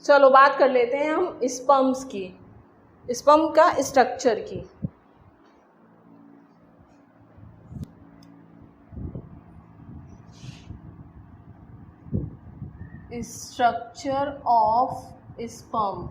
चलो बात कर लेते हैं हम स्पर्म्स की, स्पर्म का स्ट्रक्चर की। Structure of sperm.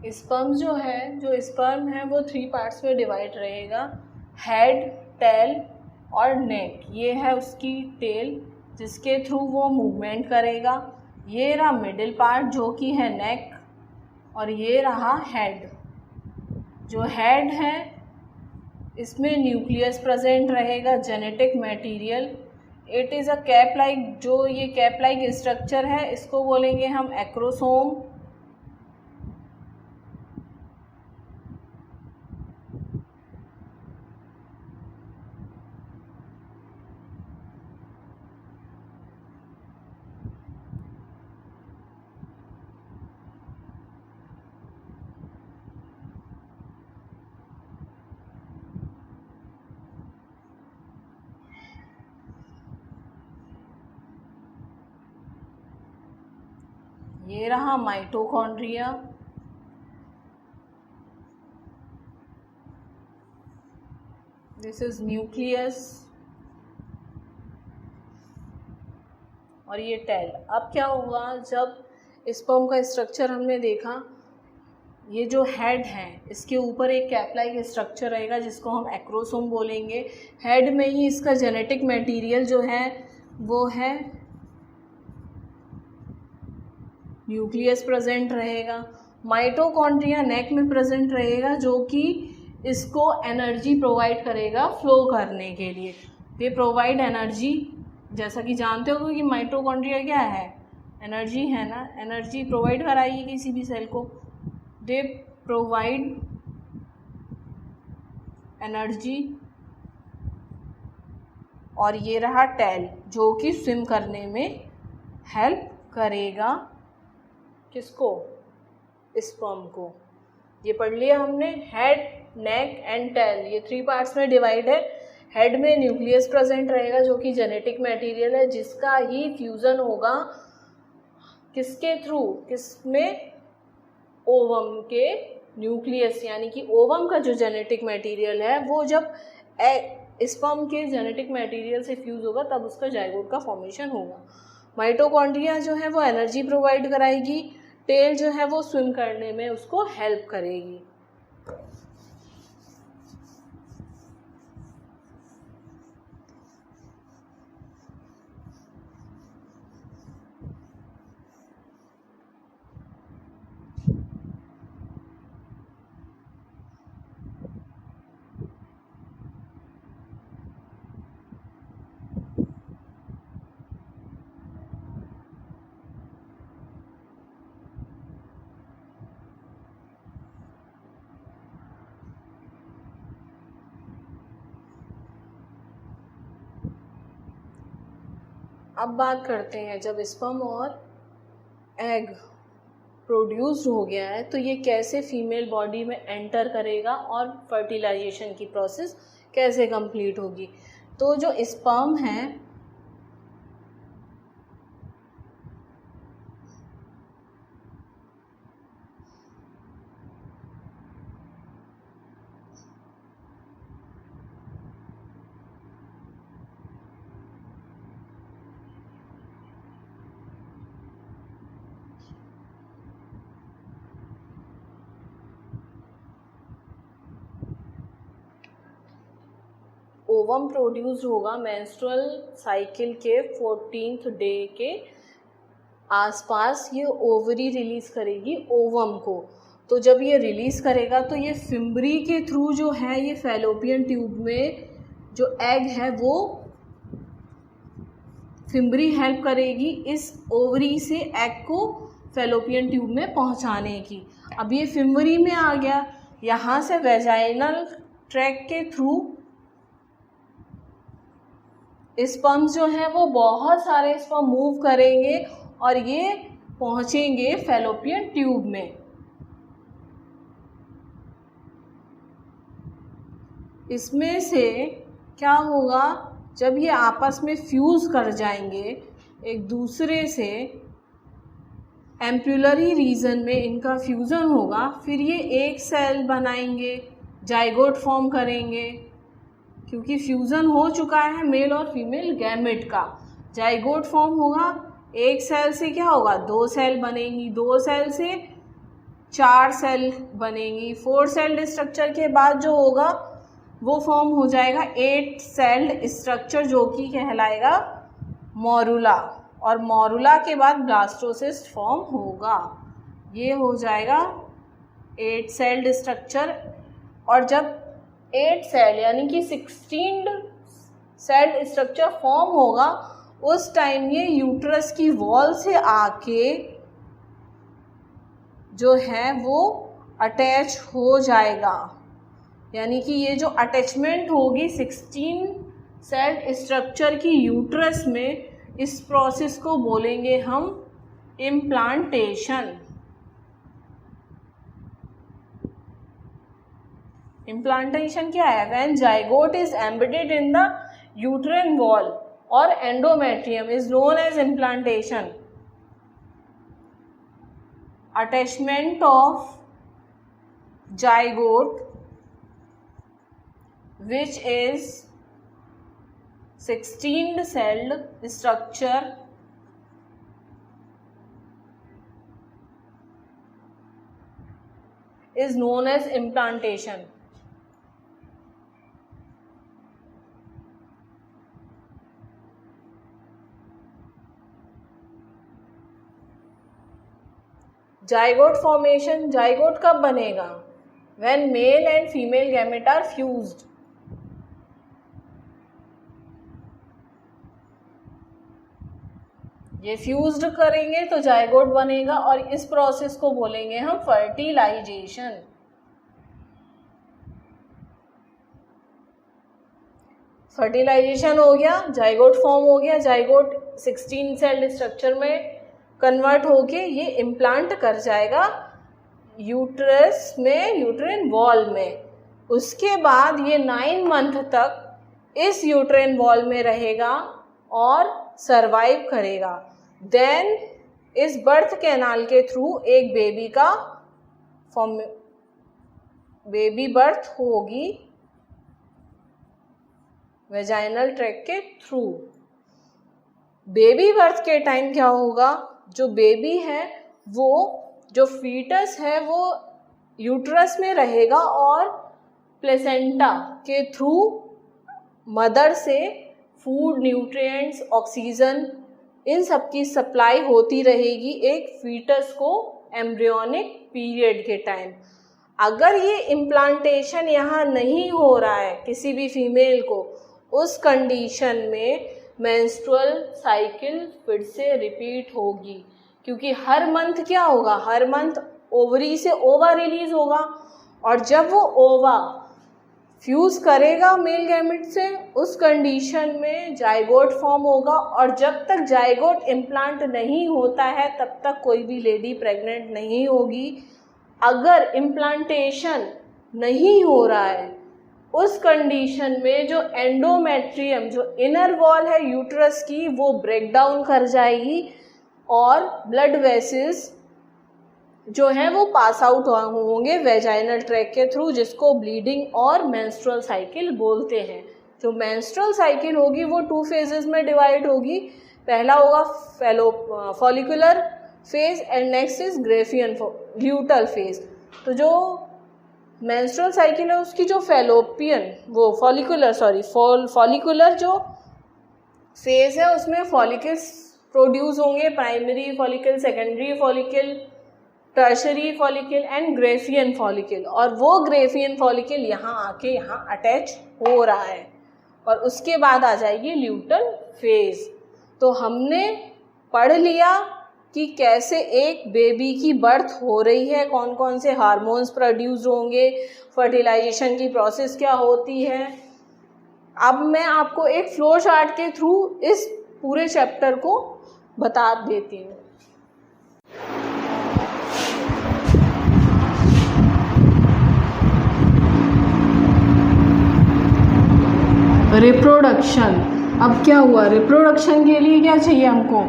स्पर्म जो स्पर्म है वो 3 पार्ट्स में डिवाइड रहेगा, हेड, टेल और नेक। ये है उसकी टेल जिसके थ्रू वो मूवमेंट करेगा। ये रहा मिडिल पार्ट जो कि है नेक, और ये रहा हेड। जो हेड है इसमें न्यूक्लियस प्रेजेंट रहेगा, genetic material. It is a cap like, जो ये कैप लाइक स्ट्रक्चर है इसको बोलेंगे हम एक्रोसोम। ये रहा माइटोकॉन्ड्रिया। दिस इज न्यूक्लियस, और ये टेल। अब क्या हुआ, जब स्पर्म का स्ट्रक्चर हमने देखा, ये जो हेड है इसके ऊपर एक कैप लाइक स्ट्रक्चर रहेगा जिसको हम एक्रोसोम बोलेंगे। हेड में ही इसका जेनेटिक मटेरियल जो है वो है न्यूक्लियस प्रेजेंट रहेगा। माइटोकॉन्ड्रिया नेक में प्रेजेंट रहेगा जो कि इसको एनर्जी प्रोवाइड करेगा फ्लो करने के लिए। दे प्रोवाइड एनर्जी, जैसा कि जानते हो कि माइटोकॉन्ड्रिया क्या है, एनर्जी है ना, एनर्जी प्रोवाइड कराएगी किसी भी सेल को। They provide energy. और ये रहा टेल जो कि स्विम करने में हेल्प करेगा किसको, स्पर्म को। ये पढ़ लिया हमने, हेड, नेक एंड टेल, ये 3 पार्ट्स में डिवाइड है। हेड में न्यूक्लियस प्रेजेंट रहेगा जो कि जेनेटिक मटेरियल है, जिसका ही फ्यूजन होगा किसके थ्रू, किसमें, ओवम के न्यूक्लियस, यानी कि ओवम का जो जेनेटिक मटेरियल है वो जब स्पर्म के जेनेटिक मटेरियल से फ्यूज होगा तब उसका जाइगोट का फॉर्मेशन होगा। माइटोकॉन्ड्रिया जो है वो एनर्जी प्रोवाइड कराएगी, टेल जो है वो स्विम करने में उसको हेल्प करेगी। अब बात करते हैं, जब स्पर्म और एग प्रोड्यूस्ड हो गया है तो ये कैसे फीमेल बॉडी में एंटर करेगा और फर्टिलाइजेशन की प्रोसेस कैसे कंप्लीट होगी। तो जो स्पर्म है ओवम प्रोड्यूस्ड होगा मेंस्ट्रुअल साइकिल के 14th डे के आसपास, ये ओवरी रिलीज़ करेगी ओवम को। तो जब ये रिलीज़ करेगा तो ये फिम्बरी के थ्रू जो है ये फैलोपियन ट्यूब में जो एग है वो फिम्बरी हेल्प करेगी इस ओवरी से एग को फैलोपियन ट्यूब में पहुंचाने की। अब ये फिम्बरी में आ गया, यहाँ से वेजाइनल ट्रैक के थ्रू स्पर्म्स जो हैं वो बहुत सारे स्पर्म मूव करेंगे और ये पहुंचेंगे फैलोपियन ट्यूब में। इसमें से क्या होगा, जब ये आपस में फ्यूज़ कर जाएंगे एक दूसरे से, एम्पुलरी रीजन में इनका फ्यूज़न होगा, फिर ये एक सेल बनाएंगे, जाइगोट फॉर्म करेंगे। क्योंकि फ्यूज़न हो चुका है मेल और फीमेल गैमेट का, जाइगोट फॉर्म होगा। एक सेल से क्या होगा, 2 सेल बनेंगी, 2 सेल से 4 सेल बनेंगी, 4 सेल्ड स्ट्रक्चर के बाद जो होगा वो फॉर्म हो जाएगा 8 सेल्ड स्ट्रक्चर, जो कि कहलाएगा मोरुला। और मोरुला के बाद ब्लास्टोसिस्ट फॉर्म होगा, ये हो जाएगा 8 सेल्ड स्ट्रक्चर। और जब 8 सेल यानी कि 16 सेल्ड स्ट्रक्चर फॉर्म होगा, उस टाइम ये यूट्रस की वॉल से आके जो है वो अटैच हो जाएगा। यानी कि ये जो अटैचमेंट होगी 16 सेल्ड स्ट्रक्चर की यूट्रस में, इस प्रोसेस को बोलेंगे हम इम्प्लांटेशन। इम्प्लांटेशन क्या है, when zygote is embedded in the uterine wall और endometrium is known as implantation. Attachment of zygote which is 16 celled structure is known as implantation. Zygote formation, zygote कब बनेगा, when male and female gamete are fused। ये fused करेंगे तो zygote बनेगा और इस process को बोलेंगे हम फर्टिलाइजेशन। फर्टिलाइजेशन हो गया, जाइगोट फॉर्म हो गया, जाइगोट 16 सेल्ड स्ट्रक्चर में कन्वर्ट होके ये इम्प्लांट कर जाएगा यूट्रस में, यूट्राइन वॉल में। उसके बाद ये 9 मंथ तक इस यूट्राइन वॉल में रहेगा और सरवाइव करेगा। देन इस बर्थ कैनाल के थ्रू एक बेबी का बेबी बर्थ होगी वेजाइनल ट्रैक के थ्रू। बेबी बर्थ के टाइम क्या होगा, जो बेबी है वो, जो फीटस है वो यूट्रस में रहेगा और प्लेसेंटा के थ्रू मदर से फूड, न्यूट्रिएंट्स, ऑक्सीजन, इन सब की सप्लाई होती रहेगी एक फीटस को एम्ब्रियोनिक पीरियड के टाइम। अगर ये इम्प्लांटेशन यहाँ नहीं हो रहा है किसी भी फीमेल को, उस कंडीशन में मेंस्ट्रुअल साइकिल फिर से रिपीट होगी। क्योंकि हर मंथ क्या होगा, हर मंथ ओवरी से ओवा रिलीज होगा और जब वो ओवा फ्यूज़ करेगा मेल गैमेट से, उस कंडीशन में जाइगोट फॉर्म होगा। और जब तक जाइगोट इम्प्लांट नहीं होता है तब तक कोई भी लेडी प्रेग्नेंट नहीं होगी। अगर इम्प्लांटेशन नहीं हो रहा है उस कंडीशन में जो एंडोमेट्रियम, जो इनर वॉल है यूट्रस की, वो ब्रेक डाउन कर जाएगी और ब्लड वेसल्स जो हैं वो पास आउट होंगे वेजाइनल ट्रैक के थ्रू, जिसको ब्लीडिंग और मेंस्ट्रुअल साइकिल बोलते हैं। जो मेंस्ट्रुअल साइकिल होगी वो 2 फेजेस में डिवाइड होगी। पहला होगा follicular phase and next is Graafian luteal phase. तो जो मेंस्ट्रुअल साइकिल है उसकी जो फैलोपियन वो फॉलिकुलर जो फेज है उसमें फॉलिकल्स प्रोड्यूस होंगे, primary follicle, secondary follicle, tertiary follicle and Graafian follicle, और वो ग्रेफियन फॉलिकल यहाँ आके यहाँ अटैच हो रहा है और उसके बाद आ जाएगी ल्यूटल फेज। तो हमने पढ़ लिया कि कैसे एक बेबी की बर्थ हो रही है, कौन कौन से हार्मोन्स प्रोड्यूस होंगे, फर्टिलाइजेशन की प्रोसेस क्या होती है। अब मैं आपको एक फ्लो चार्ट के थ्रू इस पूरे चैप्टर को बता देती हूँ। रिप्रोडक्शन, अब क्या हुआ, रिप्रोडक्शन के लिए क्या चाहिए हमको,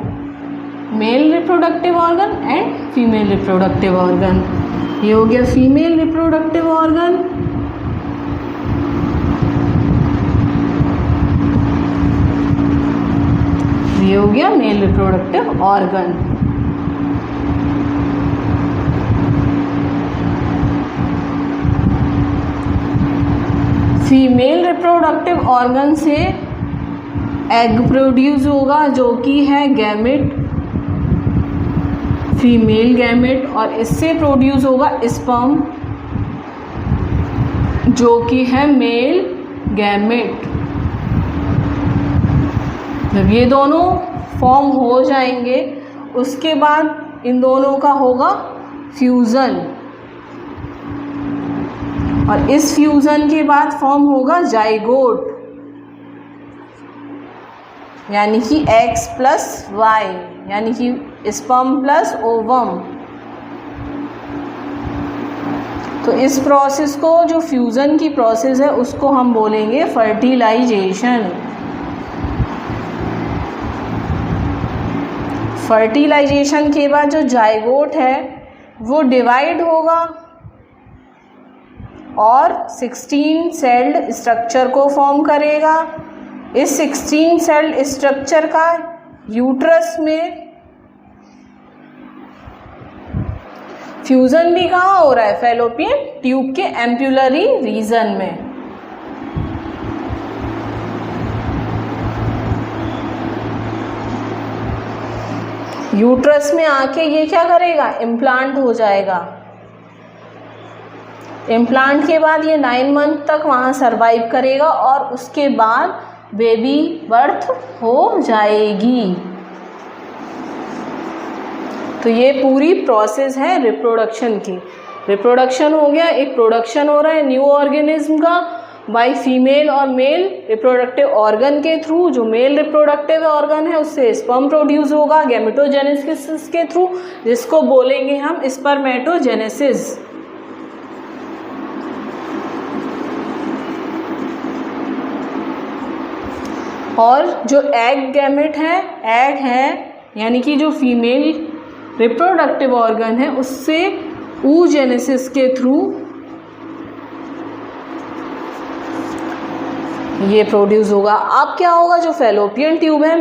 male reproductive organ and female reproductive organ. ये हो गया फीमेल रिप्रोडक्टिव ऑर्गन, ये हो गया male reproductive organ. Female reproductive organ से एग प्रोड्यूस होगा जो कि है गैमेट, फीमेल गैमेट, और इससे प्रोड्यूस होगा स्पर्म जो कि है मेल गैमेट। जब ये दोनों फॉर्म हो जाएंगे उसके बाद इन दोनों का होगा फ्यूज़न, और इस फ्यूज़न के बाद फॉर्म होगा जाइगोट, यानी कि X प्लस Y, यानी कि स्पर्म प्लस ओवम। तो इस प्रोसेस को, जो फ्यूज़न की प्रोसेस है, उसको हम बोलेंगे फर्टिलाइजेशन। फर्टिलाइजेशन के बाद जो जाइगोट है वो डिवाइड होगा और 16 सेल्ड स्ट्रक्चर को फॉर्म करेगा। इस 16 सेल्ड स्ट्रक्चर का यूट्रस में फ्यूजन भी कहाँ हो रहा है, फैलोपियन ट्यूब के एम्पुलरी रीजन में। यूट्रस में आके ये क्या करेगा, इम्प्लांट हो जाएगा। इम्प्लांट के बाद ये 9 मंथ तक वहाँ सरवाइव करेगा और उसके बाद बेबी बर्थ हो जाएगी। तो ये पूरी प्रोसेस है रिप्रोडक्शन की। रिप्रोडक्शन हो गया, एक प्रोडक्शन हो रहा है न्यू ऑर्गेनिज्म का बाय फीमेल और मेल रिप्रोडक्टिव ऑर्गन के थ्रू। जो मेल रिप्रोडक्टिव ऑर्गन है उससे स्पर्म प्रोड्यूस होगा गैमेटोजेनेसिस के थ्रू, जिसको बोलेंगे हम स्पर्मेटोजेनेसिस। और जो एग गैमेट है, एग है यानी कि जो फीमेल रिप्रोडक्टिव ऑर्गन है उससे oogenesis के थ्रू ये प्रोड्यूस होगा। अब क्या होगा, जो फैलोपियन ट्यूब है,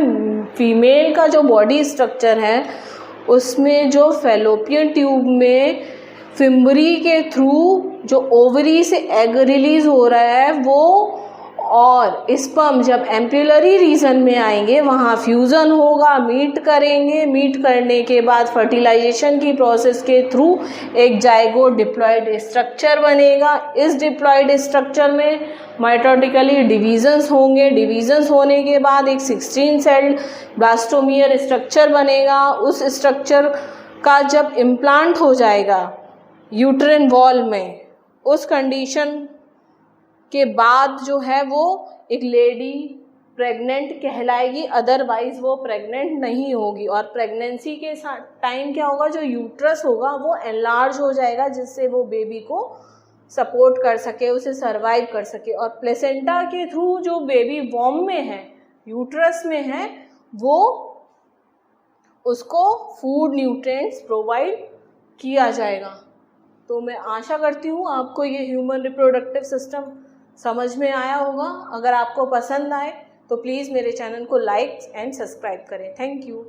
फीमेल का जो बॉडी स्ट्रक्चर है उसमें जो फैलोपियन ट्यूब में फिम्बरी के थ्रू जो ओवरी से एग रिलीज हो रहा है वो, और स्पर्म जब एम्पुलरी रीजन में आएंगे वहाँ फ्यूज़न होगा, मीट करेंगे। मीट करने के बाद फर्टिलाइजेशन की प्रोसेस के थ्रू एक जाइगोट डिप्लॉयड स्ट्रक्चर बनेगा। इस डिप्लॉयड स्ट्रक्चर में माइटोटिकली डिवीजन्स होंगे। डिवीजन्स होने के बाद एक 16 सेल्ड ब्लास्टोमियर स्ट्रक्चर बनेगा। उस स्ट्रक्चर का जब इम्प्लांट हो जाएगा यूट्रिन वॉल में, उस कंडीशन के बाद जो है वो एक लेडी प्रेग्नेंट कहलाएगी, अदरवाइज वो प्रेग्नेंट नहीं होगी। और प्रेगनेंसी के साथ टाइम क्या होगा, जो यूट्रस होगा वो एनलार्ज हो जाएगा जिससे वो बेबी को सपोर्ट कर सके, उसे सर्वाइव कर सके। और प्लेसेंटा के थ्रू जो बेबी वॉम में है, यूट्रस में है, वो उसको फूड न्यूट्रिएंट्स प्रोवाइड किया जाएगा। तो मैं आशा करती हूँ आपको ये ह्यूमन रिप्रोडक्टिव सिस्टम समझ में आया होगा। अगर आपको पसंद आए तो प्लीज़ मेरे चैनल को लाइक एंड सब्सक्राइब करें। Thank you.